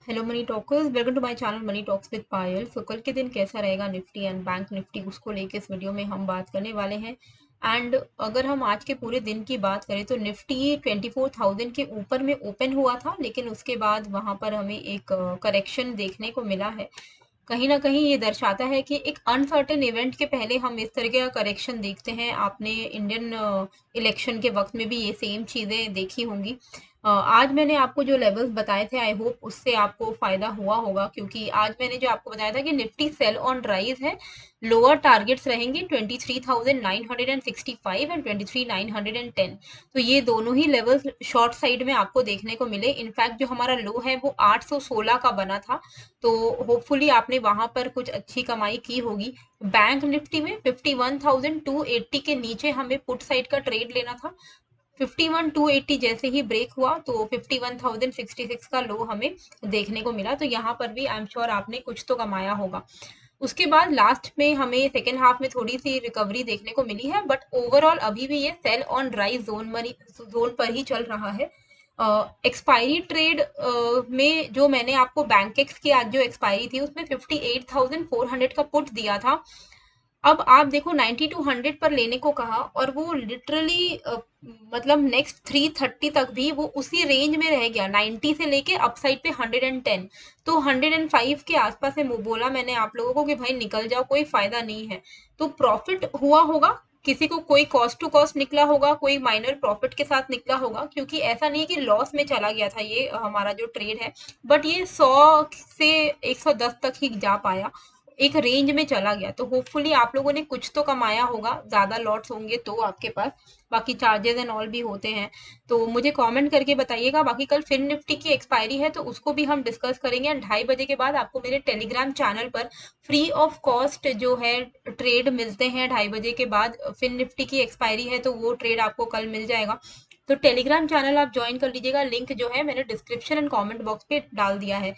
Hello money talkers, welcome to my channel money talks with Payal. So कल के दिन कैसा रहेगा निफ्टी एंड बैंक निफ्टी, उसको लेके इस वीडियो में हम बात करने वाले हैं। एंड अगर हम आज के पूरे दिन की बात करें तो निफ्टी 24,000 के ऊपर में ओपन हुआ था, लेकिन उसके बाद वहां पर हमें एक करेक्शन देखने को मिला है। कहीं ना कहीं ये दर्शाता है कि एक अनसर्टेन इवेंट के पहले हम इस तरह का करेक्शन देखते हैं। आपने इंडियन इलेक्शन के वक्त में भी ये सेम चीज़ें देखी होंगी। आज मैंने आपको जो लेवल्स बताए थे, आई होप उससे आपको फायदा हुआ होगा, क्योंकि आज मैंने जो आपको बताया था कि निफ्टी सेल ऑन राइज है। लोअर टारगेट्स रहेंगे 23,965 एंड 23,910। तो ये दोनों ही लेवल्स शॉर्ट साइड में आपको देखने को मिले। इनफैक्ट जो हमारा लो है वो 816 का बना था, तो होपफुली आपने वहां पर कुछ अच्छी कमाई की होगी। बैंक निफ्टी में 51,280 के नीचे हमें पुट साइड का ट्रेड लेना था। 51,280 जैसे ही ब्रेक हुआ तो 51,066 का लो हमें देखने को मिला। तो यहाँ पर भी आई एम श्योर आपने कुछ तो कमाया होगा। उसके बाद लास्ट में हमें सेकेंड हाफ में थोड़ी सी रिकवरी देखने को मिली है, बट ओवरऑल अभी भी ये सेल ऑन राइज जोन पर ही चल रहा है। एक्सपायरी ट्रेड में जो मैंने आपको बैंकेक्स की आज जो एक्सपायरी थी उसमें 58,400 का पुट दिया था। अब आप देखो 9200 पर लेने को कहा, और वो लिटरली मतलब नेक्स्ट 330 तक भी वो उसी रेंज में रह गया, 90 से लेके अपसाइड पे 110। तो 105 के आसपास से बोला मैंने आप लोगों को कि भाई निकल जाओ, कोई फायदा नहीं है। तो प्रॉफिट हुआ होगा, किसी को कोई कॉस्ट टू कॉस्ट निकला होगा, कोई माइनर प्रॉफिट के साथ निकला होगा, क्योंकि ऐसा नहीं है कि लॉस में चला गया था ये हमारा जो ट्रेड है। बट ये 100 से 110 तक ही जा पाया, एक रेंज में चला गया। तो होपफुली आप लोगों ने कुछ तो कमाया होगा, ज्यादा लॉट्स होंगे तो आपके पास, बाकी चार्जेस एंड ऑल भी होते हैं। तो मुझे कमेंट करके बताइएगा। बाकी कल फिन निफ्टी की एक्सपायरी है तो उसको भी हम डिस्कस करेंगे। 2:30 बजे के बाद आपको मेरे टेलीग्राम चैनल पर फ्री ऑफ कॉस्ट जो है ट्रेड मिलते हैं। 2:30 बजे के बाद फिन निफ्टी की एक्सपायरी है तो वो ट्रेड आपको कल मिल जाएगा। तो टेलीग्राम चैनल आप ज्वाइन कर लीजिएगा, लिंक जो है मैंने डिस्क्रिप्शन एंड कमेंट बॉक्स पे डाल दिया है।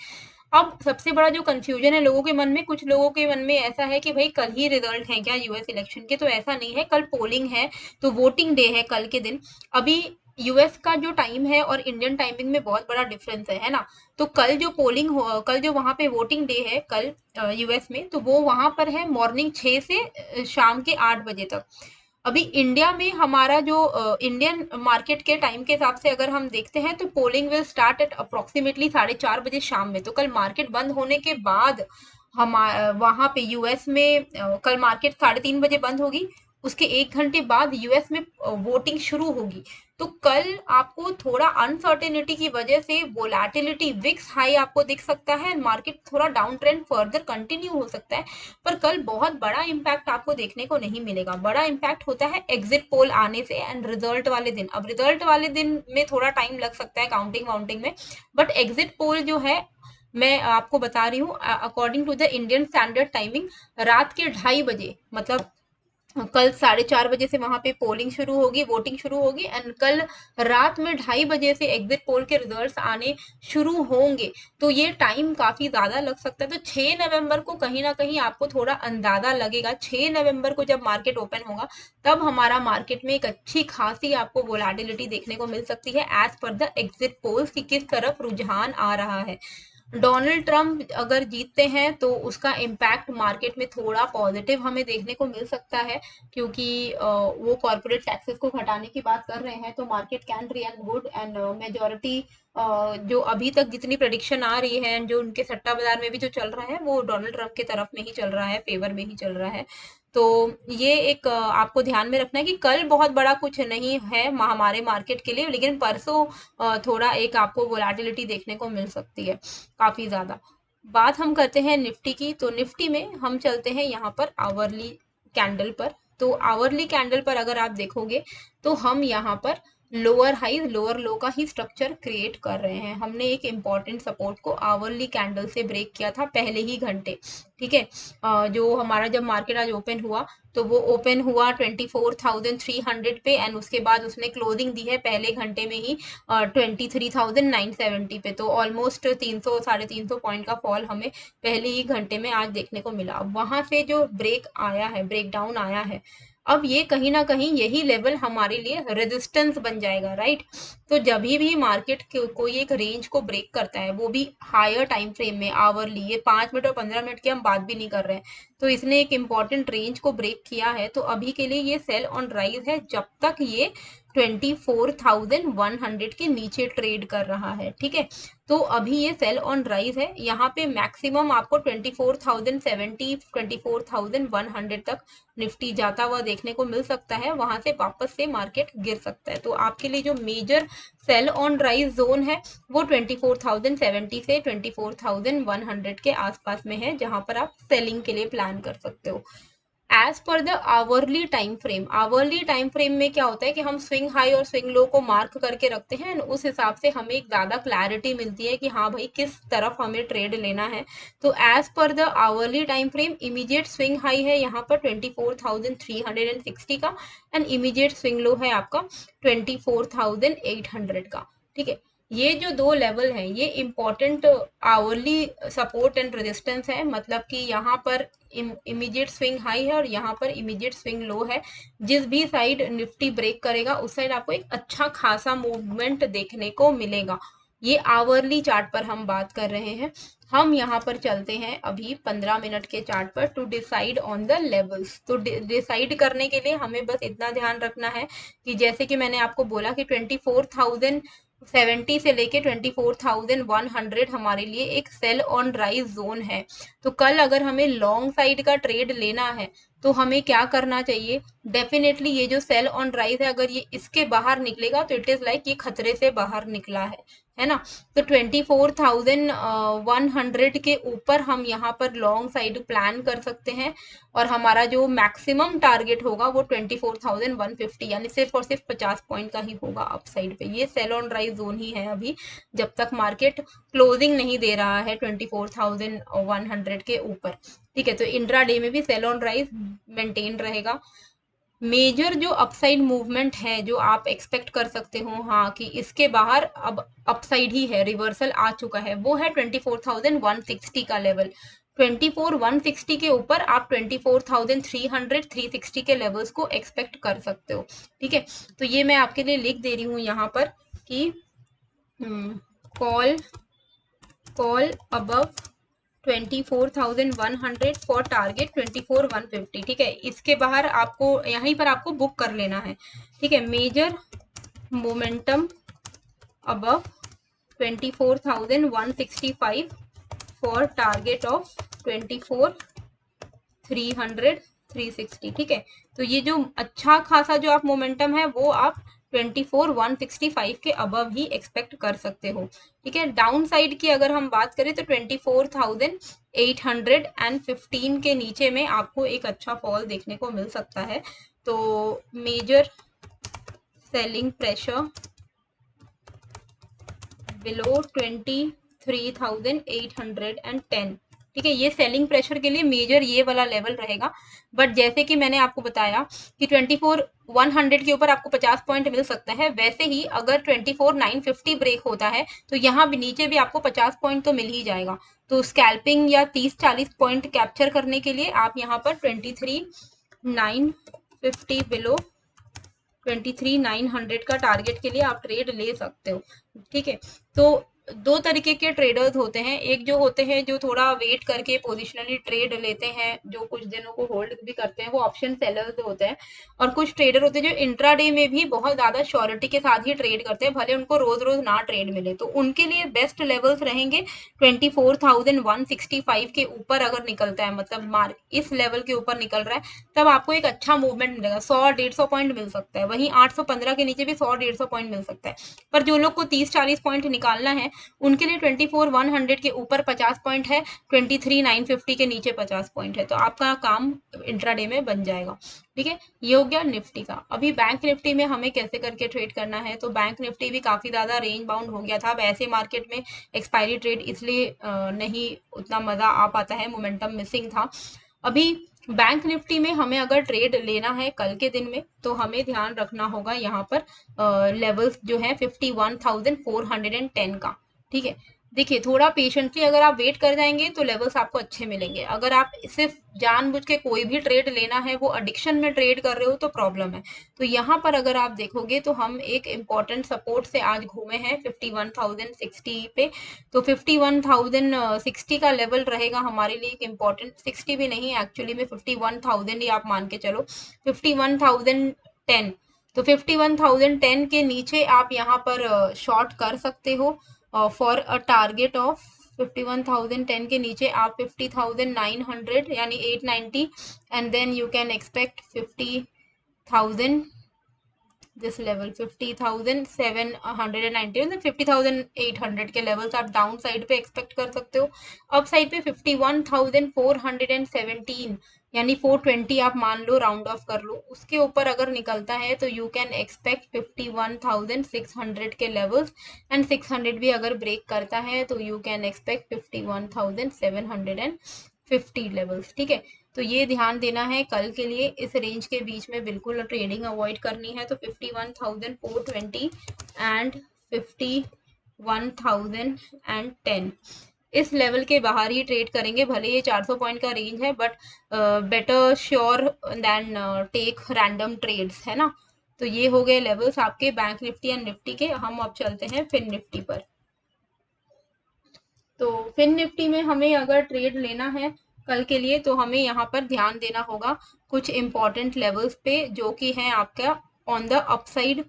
अब सबसे बड़ा जो कंफ्यूजन है लोगों के मन में, कुछ लोगों के मन में ऐसा है कि भाई कल ही रिजल्ट है क्या यूएस इलेक्शन के? तो ऐसा नहीं है, कल पोलिंग है, तो वोटिंग डे है कल के दिन। अभी यूएस का जो टाइम है और इंडियन टाइमिंग में बहुत बड़ा डिफरेंस है ना। तो कल जो पोलिंग हो, कल जो वहां पे वोटिंग डे है कल यूएस में, तो वो वहां पर है मॉर्निंग 6 से शाम के 8 बजे तक। अभी इंडिया में हमारा जो इंडियन मार्केट के टाइम के हिसाब से अगर हम देखते हैं तो polling will start at approximately 4:30 बजे शाम में। तो कल मार्केट बंद होने के बाद हम वहां पे यूएस में कल मार्केट 3:30 बजे बंद होगी। उसके 1 घंटे बाद यूएस में वोटिंग शुरू होगी। तो कल आपको थोड़ा अनसर्टेनिटी की वजह से वोलैटिलिटी विक्स हाई आपको दिख सकता है, मार्केट थोड़ा डाउन ट्रेंड फर्दर कंटिन्यू हो सकता है। पर कल बहुत बड़ा इम्पैक्ट आपको देखने को नहीं मिलेगा। बड़ा इम्पैक्ट होता है एग्जिट पोल आने से एंड रिजल्ट वाले दिन। अब रिजल्ट वाले दिन में थोड़ा टाइम लग सकता है काउंटिंग वाउंटिंग में, बट एग्जिट पोल जो है मैं आपको बता रही हूँ according to the Indian standard timing, रात के 2:30 बजे, मतलब कल 4:30 बजे से वहां पे पोलिंग शुरू होगी, वोटिंग शुरू होगी, एंड कल रात में 2:30 बजे से एग्जिट पोल के रिजल्ट्स आने शुरू होंगे। तो ये टाइम काफी ज्यादा लग सकता है। तो 6 नवंबर को कहीं ना कहीं आपको थोड़ा अंदाजा लगेगा। 6 नवंबर को जब मार्केट ओपन होगा तब हमारा मार्केट में एक अच्छी खासी आपको वोलेटिलिटी देखने को मिल सकती है as per the exit polls की किस तरफ रुझान आ रहा है। डोनाल्ड ट्रंप अगर जीतते हैं तो उसका इम्पैक्ट मार्केट में थोड़ा पॉजिटिव हमें देखने को मिल सकता है, क्योंकि वो कॉर्पोरेट टैक्सेस को घटाने की बात कर रहे हैं। तो market can react good and majority जो अभी तक जितनी प्रेडिक्शन आ रही है, जो उनके सट्टा बाजार में भी जो चल रहा है, वो डोनाल्ड ट्रंप के तरफ में ही चल रहा है, फेवर में ही चल रहा है। तो ये एक आपको ध्यान में रखना है कि कल बहुत बड़ा कुछ नहीं है हमारे मार्केट के लिए, लेकिन परसों थोड़ा एक आपको वोलेटिलिटी देखने को मिल सकती है काफी ज्यादा। बात हम करते हैं निफ्टी की, तो निफ्टी में हम चलते हैं यहाँ पर आवरली कैंडल पर। तो आवरली कैंडल पर अगर आप देखोगे तो हम यहाँ पर लोअर हाई लोअर लो का ही स्ट्रक्चर क्रिएट कर रहे हैं। हमने एक इंपॉर्टेंट सपोर्ट को आवरली कैंडल से ब्रेक किया था पहले ही घंटे, ठीक है। जो हमारा जब मार्केट आज ओपन हुआ तो वो ओपन हुआ 24,300 पे, एंड उसके बाद उसने क्लोजिंग दी है पहले घंटे में ही 23,970 पे। तो ऑलमोस्ट 300 350 पॉइंट का फॉल हमें पहले ही घंटे में आज देखने को मिला। वहां से जो ब्रेक आया है, ब्रेक डाउन आया है, अब ये कहीं ना कहीं यही लेवल हमारे लिए रेजिस्टेंस बन जाएगा, राइट। तो जब भी मार्केट कोई एक रेंज को ब्रेक करता है, वो भी हायर टाइम फ्रेम में, आवरली, ये 5 मिनट और 15 मिनट की हम बात भी नहीं कर रहे हैं, तो इसने एक इंपॉर्टेंट रेंज को ब्रेक किया है, तो अभी के लिए ये सेल ऑन राइज है जब तक ये 24,100 के नीचे ट्रेड कर रहा है, ठीक है। तो अभी ये सेल ऑन राइज है, यहाँ पे मैक्सिमम आपको 24,070 24,100 तक निफ्टी जाता हुआ देखने को मिल सकता है, वहां से वापस से मार्केट गिर सकता है। तो आपके लिए जो major sell on rise zone है वो 24,070 से 24,100 के आसपास में है, जहां पर आप सेलिंग के लिए प्लान कर सकते हो। As per the hourly time frame में क्या होता है कि हम स्विंग हाई और स्विंग लो को मार्क करके रखते हैं, उस हिसाब से हमें एक ज्यादा क्लैरिटी मिलती है कि हाँ भाई किस तरफ हमें ट्रेड लेना है। तो as per the hourly time frame immediate swing high है यहाँ पर 24,360 का, एंड इमीडिएट स्विंग लो है आपका 24,800 का, ठीक है। ये जो दो लेवल हैं ये important hourly support and resistance है, मतलब कि यहाँ पर इमीडिएट स्विंग हाई है और यहाँ पर इमीडिएट स्विंग लो है। जिस भी साइड निफ्टी ब्रेक करेगा उस साइड आपको एक अच्छा खासा मूवमेंट देखने को मिलेगा। ये आवरली चार्ट पर हम बात कर रहे हैं। हम यहाँ पर चलते हैं अभी 15 मिनट के चार्ट पर to decide on the levels. तो डिसाइड करने के लिए हमें बस इतना ध्यान रखना है कि जैसे कि मैंने आपको बोला कि 24,070 से लेके 24,100 हमारे लिए एक सेल ऑन राइज जोन है। तो कल अगर हमें लॉन्ग साइड का ट्रेड लेना है तो हमें क्या करना चाहिए, डेफिनेटली ये जो सेल ऑन राइज है अगर ये इसके बाहर निकलेगा तो इट इज लाइक ये खतरे से बाहर निकला है ना। तो 24,100 के ऊपर हम यहाँ पर लॉन्ग साइड प्लान कर सकते हैं, और हमारा जो मैक्सिमम टारगेट होगा वो 24,150 यानी सिर्फ और सिर्फ 50 पॉइंट का ही होगा अप साइड पे। ये सेल ऑन राइज जोन ही है अभी, जब तक मार्केट क्लोजिंग नहीं दे रहा है 24,100 के ऊपर, ठीक है। तो इंट्रा डे में भी सेल ऑन राइज मेंटेन रहेगा। मेजर जो अपसाइड मूवमेंट है जो आप एक्सपेक्ट कर सकते हो, हाँ, कि इसके बाहर अब अपसाइड ही है, रिवर्सल आ चुका है, वो है 24,160 का लेवल। 24,160 के ऊपर आप 24,300 360 के लेवल्स को एक्सपेक्ट कर सकते हो, ठीक है। तो ये मैं आपके लिए लिख दे रही हूँ यहाँ पर कि कॉल अबव 24,100 फॉर टारगेट 24,150, ठीक है। इसके बाहर आपको यहीं पर आपको बुक कर लेना है, ठीक है। Major momentum above 24,165 for target of 24,300 360, ठीक है। तो ये जो अच्छा खासा जो आप मोमेंटम है वो आप 24,165 के अबव ही एक्सपेक्ट कर सकते हो, ठीक है। डाउन साइड की अगर हम बात करें तो 24,815 के नीचे में आपको एक अच्छा फॉल देखने को मिल सकता है। तो मेजर सेलिंग प्रेशर बिलो 23,810, ठीक है। ये सेलिंग प्रेशर के लिए मेजर ये वाला लेवल रहेगा। बट जैसे कि मैंने आपको बताया कि 24,100 के ऊपर आपको 50 पॉइंट मिल सकता है, वैसे ही अगर 24,950 ब्रेक होता है तो यहाँ भी नीचे भी आपको 50 पॉइंट तो मिल ही जाएगा। तो स्कैल्पिंग या 30-40 पॉइंट कैप्चर करने के लिए आप यहाँ पर 23,950 बिलो 23,900 का टारगेट के लिए आप ट्रेड ले सकते हो, ठीक है। तो दो तरीके के ट्रेडर्स होते हैं, एक जो होते हैं जो थोड़ा वेट करके पोजिशनली ट्रेड लेते हैं, जो कुछ दिनों को होल्ड भी करते हैं, वो ऑप्शन सेलर्स होते हैं। और कुछ ट्रेडर होते हैं जो इंट्राडे में भी बहुत ज्यादा श्योरिटी के साथ ही ट्रेड करते हैं, भले उनको रोज रोज ना ट्रेड मिले। तो उनके लिए बेस्ट लेवल्स रहेंगे 24,165 के ऊपर अगर निकलता है, मतलब मार्क इस लेवल के ऊपर निकल रहा है, तब आपको एक अच्छा मूवमेंट मिलेगा, 100-150 पॉइंट मिल सकता है। वहीं 815 के नीचे भी 100-150 पॉइंट मिल सकता है। पर जो लोग को 30-40 पॉइंट निकालना है उनके लिए 24,100 के ऊपर 50 पॉइंट है, 23,950 के नीचे 50 पॉइंट है, तो आपका काम इंट्राडे में बन जाएगा, ठीक है। ये हो गया निफ्टी का। अभी बैंक निफ्टी में हमें कैसे करके ट्रेड करना है, तो बैंक निफ्टी भी काफी ज्यादा रेंज बाउंड हो गया था। अब ऐसे मार्केट में एक्सपायरी ट्रेड इसलिए नहीं उतना मजा आ पाता है, मोमेंटम मिसिंग था। अभी बैंक निफ्टी में हमें अगर ट्रेड लेना है कल के दिन में तो हमें ध्यान रखना होगा यहाँ पर लेवल्स जो है 51,410 का, ठीक है। देखिए थोड़ा पेशेंटली अगर आप वेट कर जाएंगे तो लेवल्स आपको अच्छे मिलेंगे। अगर आप सिर्फ जानबूझ के कोई भी ट्रेड लेना है, वो एडिक्शन में ट्रेड कर रहे हो तो प्रॉब्लम है। तो यहाँ पर अगर आप देखोगे तो हम एक इम्पॉर्टेंट सपोर्ट से आज घूमे हैं 51,060 पे। तो 51,060 का लेवल रहेगा हमारे लिए एक इम्पॉर्टेंट, 60 भी नहीं एक्चुअली में 51,000 ही आप मान के चलो, 51,010। तो 51,010 के नीचे आप यहाँ पर शॉर्ट कर सकते हो फॉर अ टारगेट ऑफ 51,010 के नीचे आप 50,900 यानी 890, and then you can expect 50,000 this level 50,790 मतलब 50,800 के लेवल्स आप डाउन साइड पे एक्सपेक्ट कर सकते हो। अप साइड पे 51,417 यानी 420 आप मान लो, राउंड ऑफ कर लो, उसके ऊपर अगर निकलता है तो यू कैन एक्सपेक्ट 51,600 के लेवल्स, एंड 600 भी अगर ब्रेक करता है तो यू कैन एक्सपेक्ट 51,750 लेवल्स। ठीक है, तो ये ध्यान देना है कल के लिए, इस रेंज के बीच में बिल्कुल ट्रेडिंग अवॉइड करनी है। तो 51,420 एंड 51,010 इस लेवल के बाहर ही ट्रेड करेंगे। भले ये 400 पॉइंट का रेंज है, but better sure than take random trades, है ना। तो ये हो गए लेवल्स आपके बैंक निफ्टी एंड निफ्टी के। हम अब चलते हैं फिन निफ्टी पर। तो फिन निफ्टी में हमें अगर ट्रेड लेना है कल के लिए तो हमें यहाँ पर ध्यान देना होगा कुछ इंपॉर्टेंट लेवल्स पे, जो कि हैं आपका ऑन द अपसाइड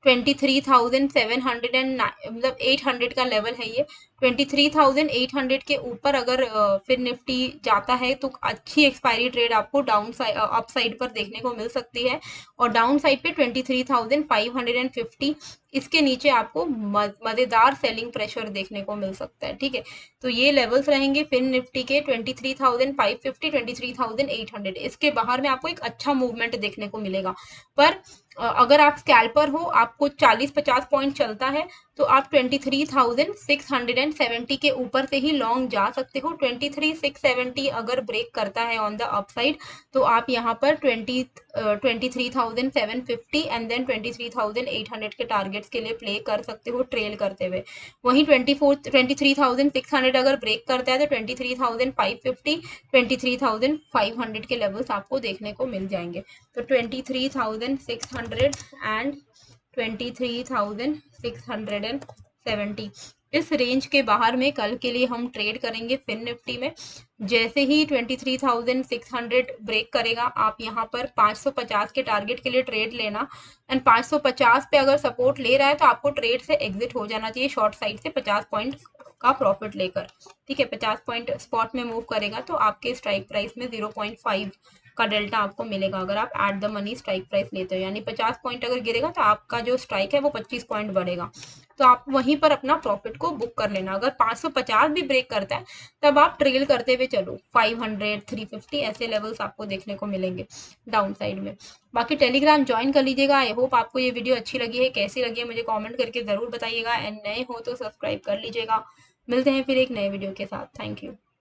23,700 एंड मतलब 800 का लेवल है ये। 23,800 के ऊपर अगर फिर निफ्टी जाता है तो अच्छी एक्सपायरी ट्रेड आपको डाउन साइड अप साइड पर देखने को मिल सकती है, और डाउन साइड पे 23,550 इसके नीचे आपको मजेदार सेलिंग प्रेशर देखने को मिल सकता है। ठीक है, तो ये लेवल्स रहेंगे फिन निफ्टी के 23,550 23,800। इसके बाहर में आपको एक अच्छा मूवमेंट देखने को मिलेगा। पर अगर आप स्कैल्पर हो, आपको 40-50 पॉइंट चलता है तो आप 23,670 के ऊपर से ही लॉन्ग जा सकते हो। 23,670 अगर ब्रेक करता है ऑन द अपसाइड तो आप यहाँ पर 23,750 एंड देन 23,800 के टारगेट्स के लिए प्ले कर सकते हो ट्रेल करते हुए। वहीं 23,600 अगर ब्रेक करता है तो 23,550 23,500 के लेवल्स आपको देखने को मिल जाएंगे। तो 23,600 एंड 23,670 इस रेंज के बाहर में कल के लिए हम ट्रेड करेंगे फिन निफ्टी में। जैसे ही 23,600 ब्रेक करेगा आप यहाँ पर 550 के टारगेट के लिए ट्रेड लेना, एंड 550 पे अगर सपोर्ट ले रहा है तो आपको ट्रेड से एग्जिट हो जाना चाहिए शॉर्ट साइड से 50 पॉइंट का प्रॉफिट लेकर। ठीक है, 50 पॉइंट स्पॉट में मूव करेगा तो आपके स्ट्राइक प्राइस में 0.5 का डेल्टा आपको मिलेगा अगर आप at the money strike price लेते हो। यानी 50 पॉइंट अगर गिरेगा तो आपका जो स्ट्राइक है वो 25 पॉइंट बढ़ेगा, तो आप वहीं पर अपना प्रॉफिट को बुक कर लेना। अगर 550 भी ब्रेक करता है तब आप ट्रेल करते हुए चलो, 500 350 ऐसे लेवल्स आपको देखने को मिलेंगे डाउन साइड में। बाकी टेलीग्राम ज्वाइन कर लीजिएगा। आई होप आपको ये वीडियो अच्छी लगी है, कैसी लगी है मुझे कमेंट करके ज़रूर बताइएगा, एंड नए हो तो सब्सक्राइब कर लीजिएगा। मिलते हैं फिर एक नए वीडियो के साथ। Thank you.